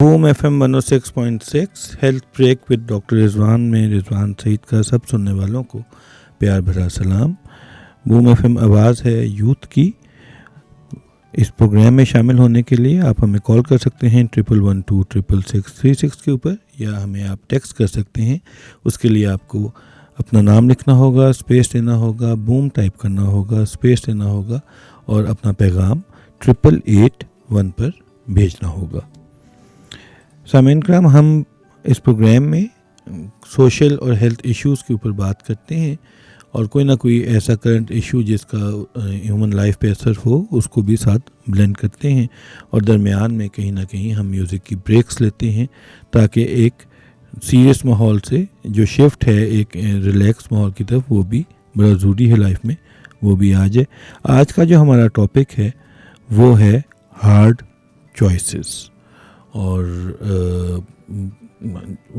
Boom FM 106.6 health break with doctor Rizwan में रिजवान सईद का सब सुनने वालों को प्यार भरा सलाम। बूम FM आवाज़ है यूथ की। इस प्रोग्राम में शामिल होने के लिए आप हमें कॉल कर सकते हैं 1112666636 के ऊपर, या हमें आप टेक्स्ट कर सकते हैं। उसके लिए आपको अपना नाम लिखना होगा, स्पेस देना होगा, बूम टाइप करना होगा, स्पेस देना होगा और अपना पैगाम 8881 पर भेजना होगा। सामीन कराम, हम इस प्रोग्राम में सोशल और हेल्थ इश्यूज़ के ऊपर बात करते हैं और कोई ना कोई ऐसा करंट इशू जिसका ह्यूमन लाइफ पे असर हो उसको भी साथ ब्लेंड करते हैं, और दरमियान में कहीं ना कहीं हम म्यूज़िक की ब्रेक्स लेते हैं ताकि एक सीरियस माहौल से जो शिफ्ट है एक रिलैक्स माहौल की तरफ, वो भी बड़ा ज़रूरी है लाइफ में, वो भी आ जाए। आज का जो हमारा टॉपिक है वो है हार्ड चॉइसेस, और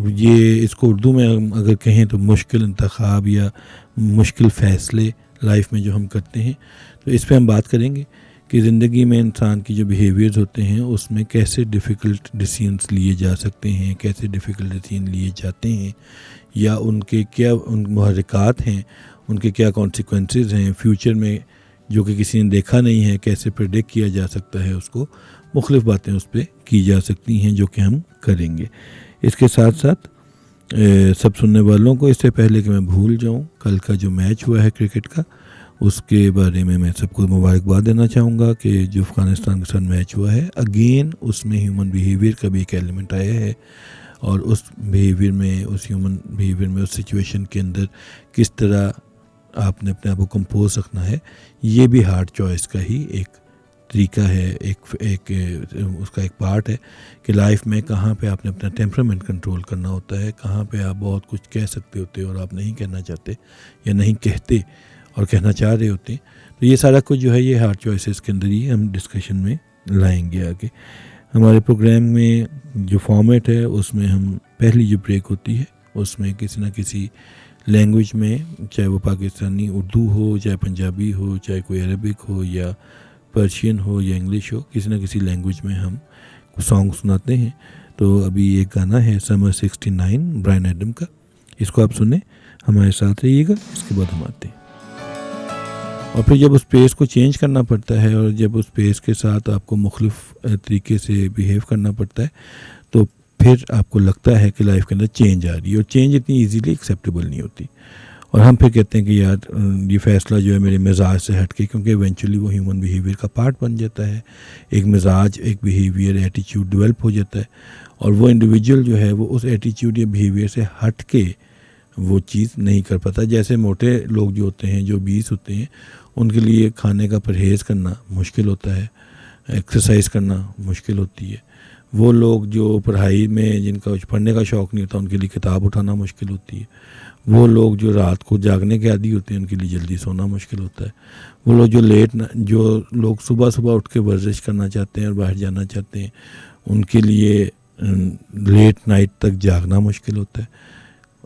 ये इसको उर्दू में अगर कहें तो मुश्किल इंतखाब या मुश्किल फ़ैसले लाइफ में जो हम करते हैं। तो इस पे हम बात करेंगे कि ज़िंदगी में इंसान की जो बिहेवियर्स होते हैं उसमें कैसे डिफ़िकल्ट डिसीजंस लिए जा सकते हैं, कैसे डिफ़िकल्ट डिसीजन लिए जाते हैं, या उनके क्या उन मुहर्रिकात हैं, उनके क्या कॉन्सिक्वेंसेस हैं फ्यूचर में जो कि किसी ने देखा नहीं है, कैसे प्रेडिक्ट किया जा सकता है उसको। मुख्तलिफ़ बातें उस पर की जा सकती हैं जो कि हम करेंगे। इसके साथ साथ सब सुनने वालों को, इससे पहले कि मैं भूल जाऊं, कल का जो मैच हुआ है क्रिकेट का, उसके बारे में मैं सबको मुबारकबाद देना चाहूँगा कि जो अफ़गानिस्तान के साथ मैच हुआ है, अगेन उसमें ह्यूमन बिहेवियर का भी एक एलिमेंट आया है, और उस बिहेवियर में, उस ह्यूमन बिहेवियर में, उस सिचुएशन के अंदर किस तरह आपने अपने आप को कंपोज रखना है, ये भी हार्ड चॉइस का ही एक तरीका है, एक उसका एक पार्ट है कि लाइफ में कहाँ पे आपने अपना टेम्परामेंट कंट्रोल करना होता है, कहाँ पे आप बहुत कुछ कह सकते होते और आप नहीं कहना चाहते या नहीं कहते और कहना चाह रहे होते। तो ये सारा कुछ जो है ये हार्ड चॉइसेस के अंदर ही हम डिस्कशन में लाएंगे आगे। हमारे प्रोग्राम में जो फॉर्मेट है उसमें हम पहली जो ब्रेक होती है उसमें किसी न किसी लैंग्वेज में, चाहे वो पाकिस्तानी उर्दू हो, चाहे पंजाबी हो, चाहे कोई अरबिक हो या पर्शियन हो या इंग्लिश हो, किसी न किसी लैंग्वेज में हम सॉन्ग सुनाते हैं। तो अभी एक गाना है समर 69 ब्रायन एडम का, इसको आप सुने, हमारे साथ रहिएगा। इसके बाद हम आते हैं, और फिर जब उस पेस को चेंज करना पड़ता है और जब उस पेस के साथ आपको मुख्तलिफ तरीके से बिहेव करना पड़ता है, तो फिर आपको लगता है कि लाइफ के अंदर चेंज आ रही है, और चेंज इतनी इजीली एक्सेप्टेबल नहीं होती, और हम फिर कहते हैं कि यार ये फ़ैसला जो है मेरे मिजाज से हट के, क्योंकि इवेंचुअली वो ह्यूमन बिहेवियर का पार्ट बन जाता है, एक मिजाज, एक बिहेवियर, एटीट्यूड डेवलप हो जाता है, और वो इंडिविजुअल जो है वो उस एटीट्यूड या बिहेवियर से हट के वो चीज़ नहीं कर पाता। जैसे मोटे लोग जो होते हैं, जो 20 होते हैं, उनके लिए खाने का परहेज़ करना मुश्किल होता है, एक्सरसाइज करना मुश्किल होती है। वो लोग जो पढ़ाई में, जिनका पढ़ने का शौक़ नहीं होता, उनके लिए किताब उठाना मुश्किल होती है। वो लोग जो रात को जागने के आदी होते हैं, उनके लिए जल्दी सोना मुश्किल होता है। वो लोग जो लोग सुबह सुबह उठ के वर्जिश करना चाहते हैं और बाहर जाना चाहते हैं, उनके लिए लेट नाइट तक जागना मुश्किल होता है।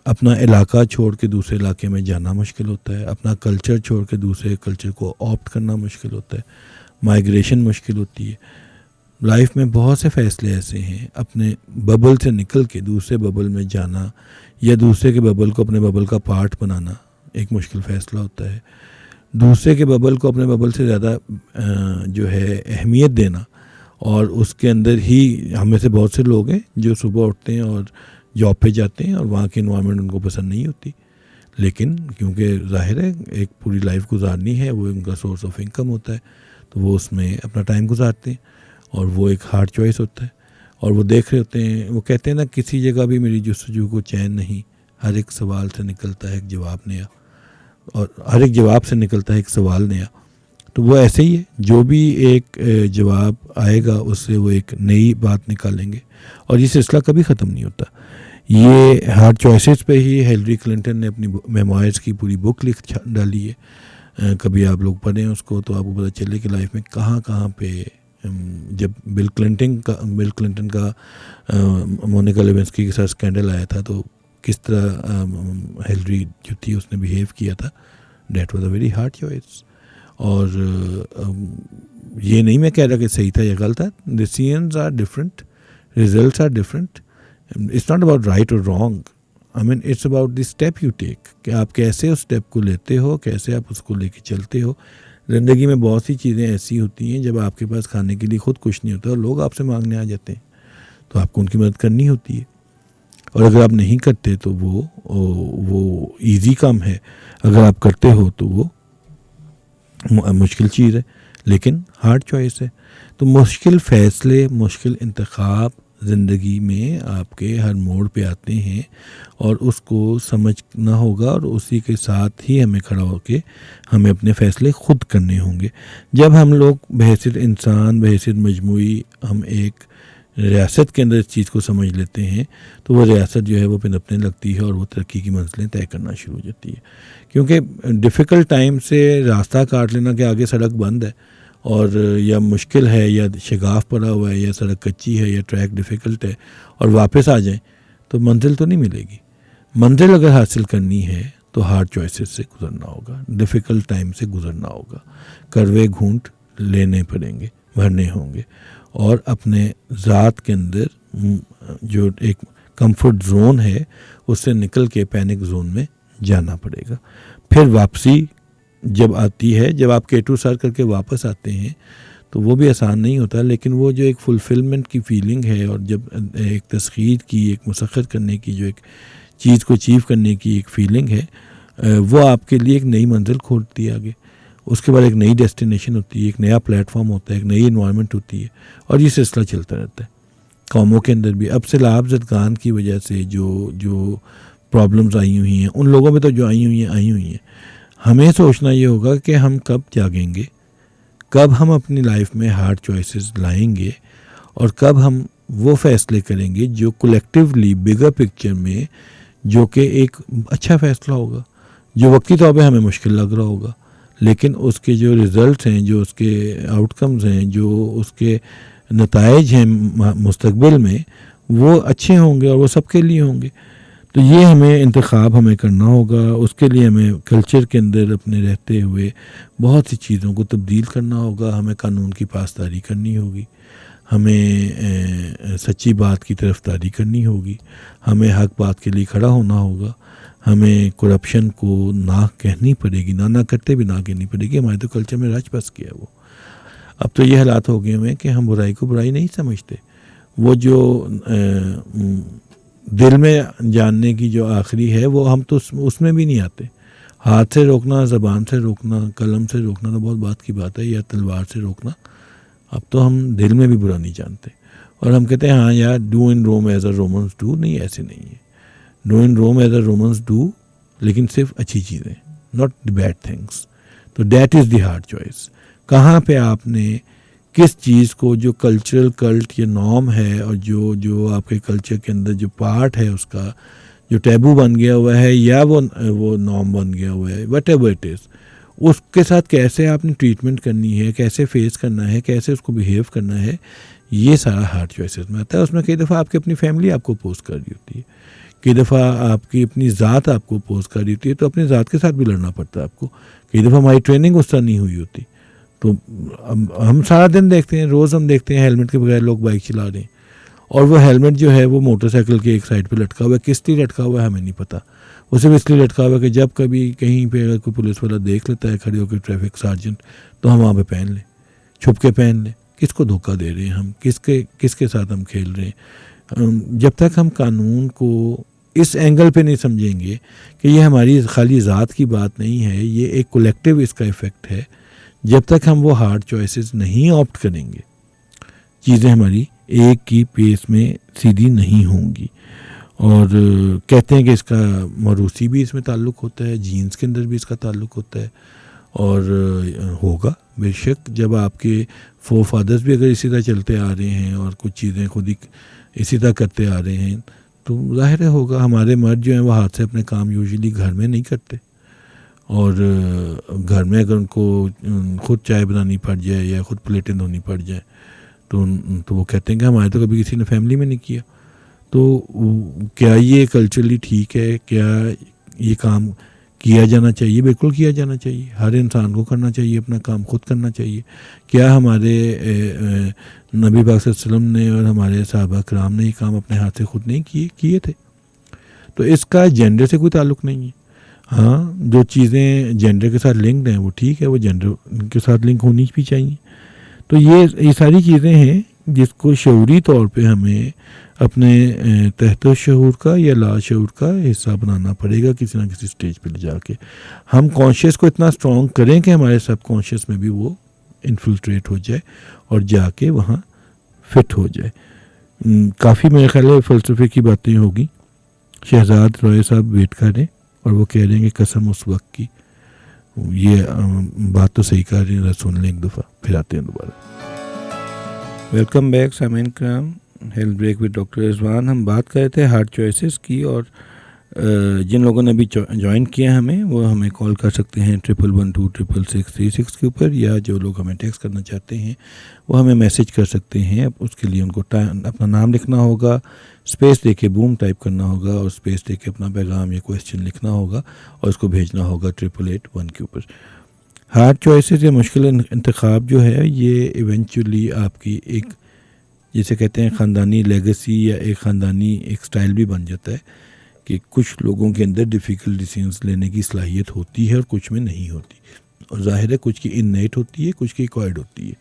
अपना इलाका छोड़ के दूसरे इलाके में जाना मुश्किल होता है। अपना कल्चर छोड़ के दूसरे कल्चर को ऑप्ट करना मुश्किल होता है। माइग्रेशन मुश्किल होती है। लाइफ में बहुत से फ़ैसले ऐसे हैं, अपने बबल से निकल के दूसरे बबल में जाना या दूसरे के बबल को अपने बबल का पार्ट बनाना एक मुश्किल फ़ैसला होता है। दूसरे के बबल को अपने बबल से ज़्यादा जो है अहमियत देना, और उसके अंदर ही हम में से बहुत से लोग हैं जो सुबह उठते हैं और जॉब पे जाते हैं और वहाँ की इन्वायरमेंट उनको पसंद नहीं होती, लेकिन क्योंकि जाहिर है एक पूरी लाइफ गुजारनी है, वो उनका सोर्स ऑफ इनकम होता है, तो वो उसमें अपना टाइम गुजारते हैं, और वो एक हार्ड चॉइस होता है। और वो देख रहे होते हैं, वो कहते हैं ना, किसी जगह भी मेरी जुस्तजू को चैन नहीं, हर एक सवाल से निकलता है एक जवाब नया, और हर एक जवाब से निकलता है एक सवाल नया। तो वो ऐसे ही है, जो भी एक जवाब आएगा उससे वो एक नई बात निकालेंगे, और ये सिलसिला कभी ख़त्म नहीं होता। ये हार्ड चॉइसेस पे ही हिलरी क्लिंटन ने अपनी मेमोइर्स की पूरी बुक लिख डाली है। कभी आप लोग पढ़ें उसको तो आपको पता चले कि लाइफ में कहाँ कहाँ पे, जब बिल क्लिंटन का मोनिका लेविंस्की के साथ स्कैंडल आया था, तो किस तरह हिलरी जो थी उसने बिहेव किया था, that was a very hard choice. और ये नहीं मैं कह रहा कि सही था या गलत था, decisions are different, results are different. It's not about right or wrong. I mean it's about the step you take, कि आप कैसे उस स्टेप को लेते हो, कैसे आप उसको लेके चलते हो. ज़िंदगी में बहुत सी चीज़ें ऐसी होती हैं जब आपके पास खाने के लिए खुद कुछ नहीं होता और लोग आपसे मांगने आ जाते हैं, तो आपको उनकी मदद करनी होती है. और अगर आप नहीं करते तो वो इजी काम है, अगर आप करते हो तो वो मुश्किल चीज़ है, लेकिन हार्ड चॉइस है. तो मुश्किल फ़ैसले, मुश्किल इंतखाब ज़िंदगी में आपके हर मोड़ पे आते हैं और उसको समझना होगा और उसी के साथ ही हमें खड़ा होकर हमें अपने फ़ैसले खुद करने होंगे. जब हम लोग बहैसियत इंसान, बहैसियत मजमूई हम एक रियासत के अंदर इस चीज़ को समझ लेते हैं, तो वो रियासत जो है वो पनपने लगती है और वो तरक्की की मंजिलें तय करना शुरू हो जाती है. क्योंकि डिफ़िकल्ट टाइम से रास्ता काट लेना कि आगे सड़क बंद है और या मुश्किल है या शगाफ पड़ा हुआ है या सड़क कच्ची है या ट्रैक डिफ़िकल्ट है और वापस आ जाएं, तो मंजिल तो नहीं मिलेगी. मंजिल अगर हासिल करनी है तो हार्ड चॉइसेस से गुज़रना होगा, डिफ़िकल्ट टाइम से गुज़रना होगा, कड़वे घूंट लेने पड़ेंगे, भरने होंगे और अपने ज़ात के अंदर जो एक कंफर्ट जोन है उससे निकल के पैनिक जोन में जाना पड़ेगा. फिर वापसी जब आती है, जब आप केटू सर करके वापस आते हैं, तो वो भी आसान नहीं होता, लेकिन वो जो एक फुलफिलमेंट की फीलिंग है और जब एक तस्खीर की, एक मुसख्खर करने की, जो एक चीज़ को अचीव करने की एक फीलिंग है, वो आपके लिए एक नई मंजिल खोलती है आगे. उसके बाद एक नई डेस्टिनेशन होती है, एक नया प्लेटफॉर्म होता है, एक नई इन्वायरमेंट होती है और ये सिलसिला चलता रहता है. कौमों के अंदर भी अब से लाभजदगान की वजह से जो प्रॉब्लम्स आई हुई हैं, उन लोगों में तो जो आई हुई हैं, हमें सोचना ये होगा कि हम कब जागेंगे, कब हम अपनी लाइफ में हार्ड चॉइसेस लाएंगे और कब हम वो फैसले करेंगे जो कलेक्टिवली बिगर पिक्चर में जो कि एक अच्छा फ़ैसला होगा, जो वक्ती तौर पे हमें मुश्किल लग रहा होगा, लेकिन उसके जो रिज़ल्ट हैं, जो उसके आउटकम्स हैं, जो उसके नताइज हैं मुस्तकबिल में, वो अच्छे होंगे और वो सबके लिए होंगे. तो ये हमें इंतखाब हमें करना होगा. उसके लिए हमें कल्चर के अंदर अपने रहते हुए बहुत सी चीज़ों को तब्दील करना होगा. हमें कानून की पासदारी करनी होगी, हमें सच्ची बात की तरफदारी करनी होगी, हमें हक बात के लिए खड़ा होना होगा, हमें करप्शन को ना कहनी पड़ेगी, ना करते भी ना कहनी पड़ेगी. हमारे तो कल्चर में रच बस गया वो. अब तो ये हालात हो गए हैं कि हम बुराई को बुराई नहीं समझते. वो जो दिल में जानने की जो आखिरी है वो हम तो उसमें भी नहीं आते. हाथ से रोकना, ज़बान से रोकना, कलम से रोकना तो बहुत बात की बात है, या तलवार से रोकना. अब तो हम दिल में भी बुरा नहीं जानते और हम कहते हैं हाँ यार, do in Rome as a Romans do. नहीं, ऐसे नहीं है. Do in Rome as a Romans do, लेकिन सिर्फ अच्छी चीज़ें, नॉट द बैड थिंग्स. तो that is the hard choice. कहाँ पे आपने किस चीज़ को, जो कल्चरल कल्ट या नॉर्म है और जो आपके कल्चर के अंदर जो पार्ट है उसका, जो टैबू बन गया हुआ है या वो नॉर्म बन गया हुआ है, वट एवर इट इज़, उसके साथ कैसे आपने ट्रीटमेंट करनी है, कैसे फेस करना है, कैसे उसको बिहेव करना है, ये सारा हार्ड चॉइसेस में आता है. उसमें कई दफ़ा आपकी अपनी फैमिली आपको अपोज कर रही होती है, कई दफ़ा आपकी अपनी ज़ात आपको अपोज कर रही होती है, तो अपनी ज़ात के साथ भी लड़ना पड़ता है आपको. कई दफ़ा हमारी ट्रेनिंग उस तरह नहीं हुई होती. तो हम सारा दिन देखते हैं, रोज़ हम देखते हैं हेलमेट के बगैर लोग बाइक चला रहे हैं और वो हेलमेट जो है वो मोटरसाइकिल के एक साइड पे लटका हुआ है. किस लिए लटका हुआ है हमें नहीं पता. वो सिर्फ इसलिए लटका हुआ है कि जब कभी कहीं पे अगर कोई पुलिस वाला देख लेता है खड़े होकर, ट्रैफिक सार्जेंट, तो हम वहाँ पे पहन लें, छुप के पहन लें. किसको धोखा दे रहे हैं हम, किसके साथ हम खेल रहे हैं. जब तक हम कानून को इस एंगल पे नहीं समझेंगे कि ये हमारी खाली ज़ात की बात नहीं है, ये एक कलेक्टिव इसका इफ़ेक्ट है, जब तक हम वो हार्ड चॉइसेस नहीं ऑप्ट करेंगे, चीज़ें हमारी एक की पेस में सीधी नहीं होंगी. और कहते हैं कि इसका मरूसी भी इसमें ताल्लुक़ होता है, जीन्स के अंदर भी इसका ताल्लुक़ होता है और होगा बेशक. जब आपके फोर फादर्स भी अगर इसी तरह चलते आ रहे हैं और कुछ चीज़ें खुद ही इसी तरह करते आ रहे हैं, तो ज़ाहिर होगा. हमारे मर्द जो हैं वो हाथ से अपने काम यूजुअली घर में नहीं करते और घर में अगर उनको खुद चाय बनानी पड़ जाए या खुद प्लेटें धोनी पड़ जाए तो वो कहते हैं कि हमारे तो कभी किसी ने फैमिली में नहीं किया. तो क्या ये कल्चरली ठीक है? क्या ये काम किया जाना चाहिए, बिल्कुल किया जाना चाहिए। हर इंसान को करना चाहिए, अपना काम खुद करना चाहिए। क्या हमारे नबी पाक सल्लल्लाहु अलैहि वसल्लम ने और हमारे सहाबा कराम ने ये काम अपने हाथ से खुद नहीं किए थे? तो इसका जेंडर से कोई ताल्लुक़ नहीं है। हाँ, जो चीज़ें जेंडर के साथ लिंक्ड हैं वो ठीक है, वो जेंडर के साथ लिंक होनी भी चाहिए। तो ये सारी चीज़ें हैं जिसको शऊरी तौर पे हमें अपने तहत शऊर का या लाशऊर का हिस्सा बनाना पड़ेगा किसी ना किसी स्टेज पे ले जाके। हम कॉन्शियस को इतना स्ट्रॉन्ग करें कि हमारे सब कॉन्शियस में भी वो इन्फिल्ट्रेट हो जाए और जाके वहाँ फिट हो जाए। काफ़ी मेरे ख्याल है फ़लसफ़े की बातें होगी। शहजाद रॉय साहब वेट कर रहे हैं और वो कह रहे हैं कि कसम उस वक्त की। ये बात तो सही कर रही है, सुन लें एक दफ़ा फिर आते हैं दोबारा। Welcome back Sameen Karam, health break with doctor Rizwan. हम बात कर रहे थे हार्ड चॉइसेस की, और जिन लोगों ने अभी ज्वाइन किया हमें वो हमें कॉल कर सकते हैं 1112666636 के ऊपर, या जो लोग हमें टेक्स्ट करना चाहते हैं वो हमें मैसेज कर सकते हैं। अब उसके लिए उनको अपना नाम लिखना होगा, स्पेस देके बूम टाइप करना होगा और स्पेस देके अपना पैगाम या क्वेश्चन लिखना होगा और उसको भेजना होगा 8881 के ऊपर। हार्ड चॉइसेस या मुश्किल इंतखाब जो है ये इवेंचुअली आपकी एक, जिसे कहते हैं ख़ानदानी लेगेसी या एक ख़ानदानी एक स्टाइल भी बन जाता है कि कुछ लोगों के अंदर डिफ़िकल्ट डिसीजंस लेने की सलाहियत होती है और कुछ में नहीं होती। और ज़ाहिर है कुछ की इन्नेट होती है, कुछ की एक्वायर्ड होती है।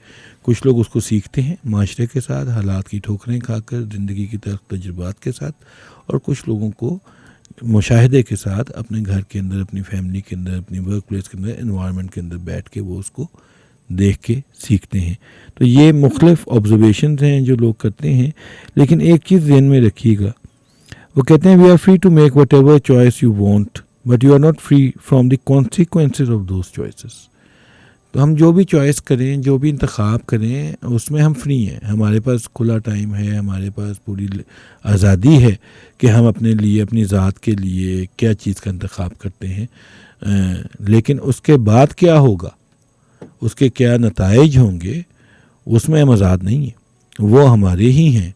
कुछ लोग उसको सीखते हैं माशरे के साथ, हालात की ठोकरें खाकर, ज़िंदगी की तजुर्बात के साथ, और कुछ लोगों को मुशाहिदे के साथ अपने घर के अंदर, अपनी फैमिली के अंदर, अपनी वर्क प्लेस के अंदर, एनवायरनमेंट के अंदर बैठ के वो उसको देख के सीखते हैं। तो ये मुख्तलिफ ऑब्जर्वेशन हैं जो लोग करते हैं। लेकिन एक चीज़ ध्यान में रखिएगा, वो कहते हैं we are free to make whatever choice you want but you are not free from the consequences of those choices. तो हम जो भी चॉइस करें, जो भी इंतखाब करें, उसमें हम फ्री हैं। हमारे पास खुला टाइम है, हमारे पास पूरी आज़ादी है कि हम अपने लिए, अपनी ज़ात के लिए क्या चीज़ का इंतखाब करते हैं। लेकिन उसके बाद क्या होगा, उसके क्या नताइज होंगे, उसमें हम आज़ाद नहीं हैं, वो हमारे ही हैं।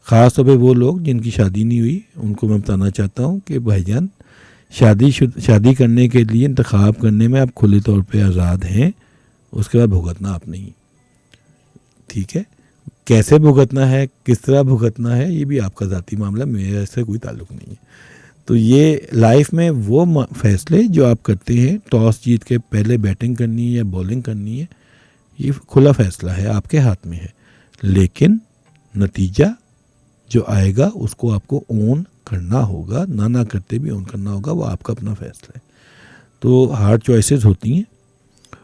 ख़ास तौर पे वो लोग जिनकी शादी नहीं हुई, उनको मैं बताना चाहता हूँ कि भाईजान, शादी करने के लिए इंतखाब करने में आप खुले तौर पे आज़ाद हैं, उसके बाद भुगतना आप नहीं। ठीक है, कैसे भुगतना है, किस तरह भुगतना है, ये भी आपका ज़ाती मामला, मेरे से कोई ताल्लुक़ नहीं है। तो ये लाइफ में वो फैसले जो आप करते हैं, टॉस जीत के पहले बैटिंग करनी है या बॉलिंग करनी है, ये खुला फ़ैसला है, आपके हाथ में है। लेकिन नतीजा जो आएगा उसको आपको ओन करना होगा, ना करते भी ओन करना होगा, वो आपका अपना फ़ैसला है। तो हार्ड चॉइसेस होती हैं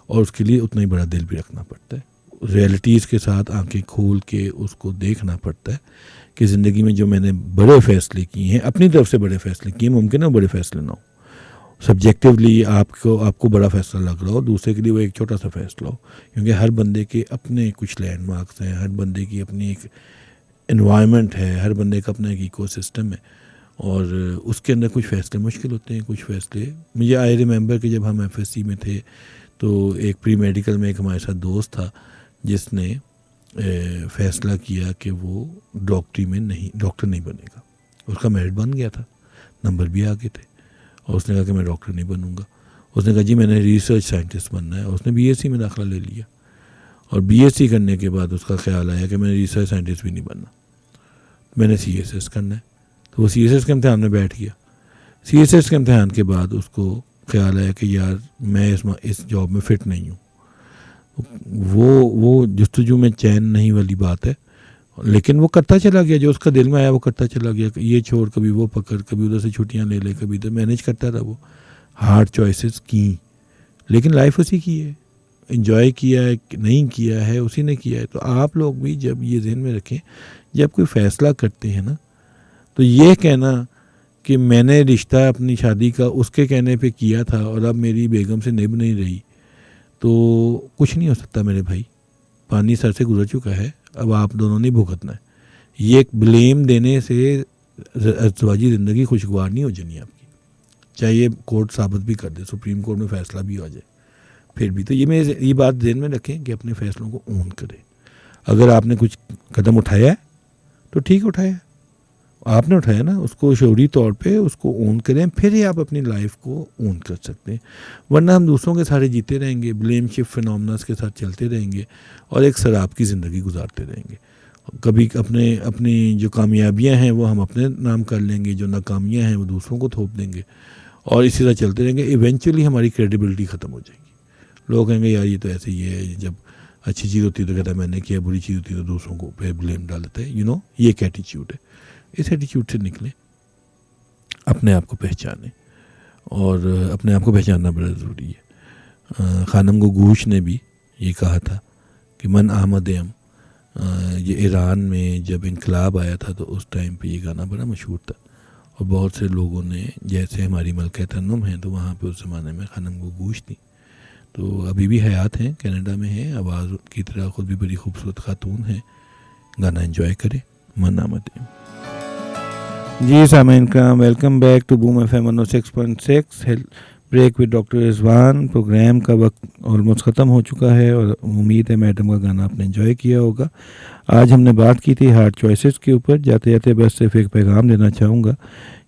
और उसके लिए उतना ही बड़ा दिल भी रखना पड़ता है। रियलिटीज़ के साथ आंखें खोल के उसको देखना पड़ता है कि ज़िंदगी में जो मैंने बड़े फ़ैसले किए हैं, अपनी तरफ से बड़े फ़ैसले किए, मुमकिन है बड़े फ़ैसले ना हो, सब्जेक्टिवली आपको बड़ा फ़ैसला लग रहा हो, दूसरे के लिए वो एक छोटा सा फ़ैसला हो, क्योंकि हर बंदे के अपने कुछ लैंडमार्क्स हैं, हर बंदे की अपनी एक एनवायरनमेंट है, हर बंदे का अपना एक इकोसिस्टम है, और उसके अंदर कुछ फ़ैसले मुश्किल होते हैं, कुछ फ़ैसले। मुझे आई रिमेंबर कि जब हम एफएससी में थे तो एक प्री मेडिकल में एक हमारे साथ दोस्त था जिसने फ़ैसला किया कि वो डॉक्टर नहीं बनेगा। उसका मेरिट बन गया था, नंबर भी आगे थे, और उसने कहा कि मैं डॉक्टर नहीं बनूंगा। उसने कहा जी मैंने रिसर्च साइंटिस्ट बनना है। उसने बीएससी में दाखिला ले लिया, और बीएससी करने के बाद उसका ख्याल आया कि मैंने रिसर्च साइंटिस्ट भी नहीं बनना, मैंने सीएसएस करना है। तो वो सीएसएस के इम्तहान में बैठ गया। सीएसएस के इम्तहान के बाद उसको ख्याल आया कि यार मैं इस जॉब में फ़िट नहीं हूँ। वो जस्तजू में चैन नहीं वाली बात है, लेकिन वो करता चला गया, जो उसका दिल में आया वो करता चला गया। ये छोड़, कभी वो पकड़, कभी उधर से छुट्टियाँ ले, कभी इधर, मैनेज करता रहा वो। हार्ड चॉइसेस की, लेकिन लाइफ उसी की है। एंजॉय किया है नहीं किया है उसी ने किया है। तो आप लोग भी जब ये ज़हन में रखें, जब कोई फ़ैसला करते हैं ना, तो ये कहना कि मैंने रिश्ता अपनी शादी का उसके कहने पे किया था और अब मेरी बेगम से निभ नहीं रही, तो कुछ नहीं हो सकता मेरे भाई। पानी सर से गुजर चुका है, अब आप दोनों ने भुगतना है। ये एक ब्लेम देने से अज़वाजी ज़िंदगी खुशगवार नहीं हो जानी आपकी, चाहे ये कोर्ट साबित भी कर दे, सुप्रीम कोर्ट में फ़ैसला भी आ जाए, फिर भी। तो ये बात ध्यान में रखें कि अपने फ़ैसलों को ओन करें। अगर आपने कुछ कदम उठाया है तो ठीक उठाया, आपने उठाया ना, उसको शऊरी तौर पे उसको ओन करें, फिर ही आप अपनी लाइफ को ओन कर सकते हैं। वरना हम दूसरों के सारे जीते रहेंगे, ब्लेम शिफ्ट फिनोमेनस के साथ चलते रहेंगे और एक शराब की ज़िंदगी गुजारते रहेंगे। कभी अपनी जो कामयाबियां हैं वो हम अपने नाम कर लेंगे, जो नाकामियां हैं वो दूसरों को थोप देंगे और इसी तरह चलते रहेंगे। इवेंचुअली हमारी क्रेडिबिलिटी ख़त्म हो जाएगी। लोग कहेंगे यार ये तो ऐसे ही है, जब अच्छी चीज़ होती है तो कहता है मैंने किया, बुरी चीज़ होती है तो दूसरों को पे ब्लेम डालते हैं। ये एक एटीट्यूड है। इस एटीट्यूड से निकलें, अपने आप को पहचानें और अपने आप को पहचानना बड़ा ज़रूरी है। खानम गोगोश ने भी ये कहा था कि मन आमदम, ये ईरान में जब इनकलाब आया था तो उस टाइम पे ये गाना बड़ा मशहूर था और बहुत से लोगों ने, जैसे हमारी मलका तन्नुम है तो वहाँ पे उस ज़माने में खानम गोगोश थी, तो अभी भी हयात हैं, कनाडा में हैं, आवाज़ की तरह ख़ुद भी बड़ी खूबसूरत खातून है। गाना एंजॉय करें, मन आमदम। जी सामीन का welcome back to Boom FM 106.6 break with doctor Rizwan. Programme का वक्त ऑलमोस्ट ख़त्म हो चुका है और उम्मीद है मैडम का गाना आपने एंजॉय किया होगा। आज हमने बात की थी हार्ड चॉइसेस के ऊपर। जाते जाते बस सिर्फ एक पैगाम देना चाहूँगा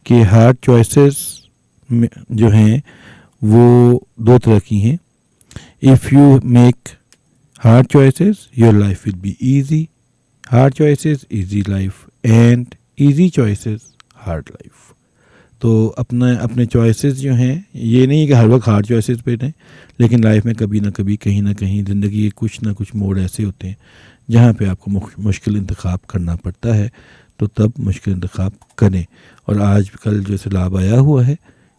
कि हार्ड चॉइसेस जो हैं वो दो तरह की हैं। If you make hard choices your life will be easy. Hard choices easy life and easy choices hard life. तो अपने चॉइसेस जो हैं, ये नहीं कि हर वक्त हार्ड चॉइसेस पे रहें, लेकिन लाइफ में कभी ना कभी, कहीं ना कहीं ज़िंदगी के कुछ ना कुछ मोड़ ऐसे होते हैं जहाँ पे आपको मुश्किल इंतखाब करना पड़ता है, तो तब मुश्किल इंतखाब करें। और आज कल जो सैलाब आया हुआ है,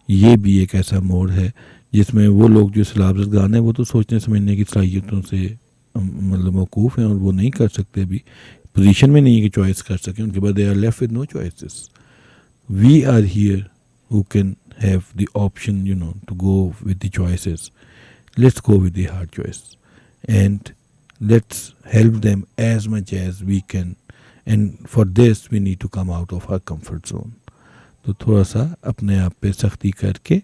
ये भी एक ऐसा मोड़ है जिसमें वो लोग जो सैलाबज़दगान हैं वो तो सोचने समझने की सलाहियतों से मतलब मौकूफ़ हैं और वो नहीं कर सकते, अभी पोजीशन में नहीं है कि चॉइस कर सकें। उनके बाद they are left with no choices. We are here who can have the option, to go with the choices. Let's go with the hard choice and let's help them as much as we can. And for this we need to come out of our comfort zone. तो थोड़ा सा अपने आप पे सख्ती करके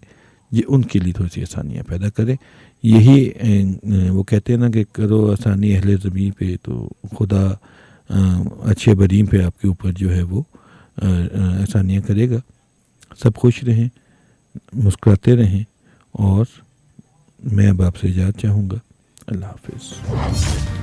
ये उनके लिए थोड़ी सी आसानियाँ पैदा करें। यही वो कहते हैं ना कि करो आसानी अहले ज़मीन पे तो खुदा अच्छे बरीम पे आपके ऊपर जो है वो आसानियाँ करेगा। सब खुश रहें, मुस्कुराते रहें और मैं अब आपसे इजाज़त चाहूँगा। अल्लाह हाफ़िज़।